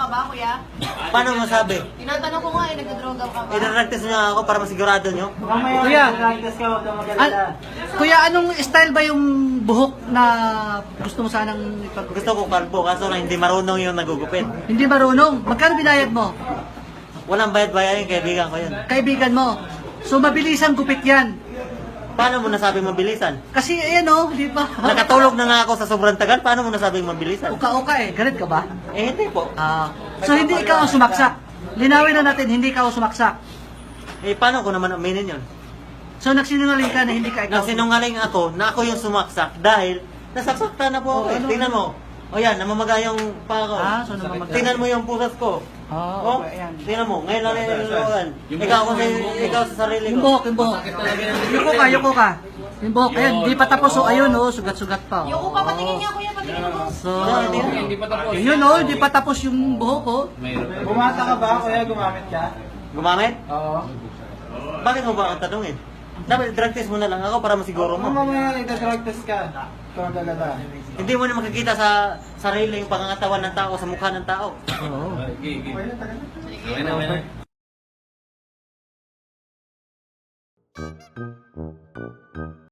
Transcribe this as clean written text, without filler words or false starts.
ba, kuya? Paano masabi? Tinatanong ko nga eh, nagdodroga ka ba? Idaragtas niyo ako para masigurado niyo? Kuya, kuya, anong style ba yung buhok na gusto mo sanang ipag... Gusto ko kalbo, kaso na hindi marunong yung nagugupit. Hindi marunong. Magkano binayad mo? Walang bayad-bayad yung kaibigan ko yun. Kaibigan mo. So, mabilisan gupit yan. Paano mo nasabi mabilisan? Kasi, ayan o, di ba? Nakatulog na nga ako sa sobrang tagal, paano mo nasabing mabilisan? Uka-uka eh. Galit ka ba? Eh, hindi po. So, hindi ikaw ang sumaksak. Linawin na natin, hindi ikaw ang sumaksak. Eh, paano ko naman aminin yun? So, nagsinungaling ka na hindi ka ikaw. Nagsinungaling ako na ako yung sumaksak dahil nasasaktan na po ako. ano? Tingnan mo. O yan, namamaga yung pa ako. So namamaga. Tingnan mo yung pusas ko. Oh, Okay, ayan. tingnan mo. Ngayon lang nilulugan. Ikaw sa sarili Yung ko. buhok, yung buhok. Yuko ka. Yung buhok, ayan, di pa tapos. So, ayun o, sugat-sugat pa. Yung upa, patingin niya, kuya, patingin mo. So, yun o, di pa tapos yung buhok o. Bumata ka ba? Kaya gumamit ka? Gumamit? Oo. Bakit mo ba ang tanungin? Dapat drug test mo na lang ako para masiguro Kung mo. mamaya ita-drug test ka, ikaw ang galala. Hindi mo na makikita sa sarili yung pangangatawan ng tao, sa mukha ng tao. Oo.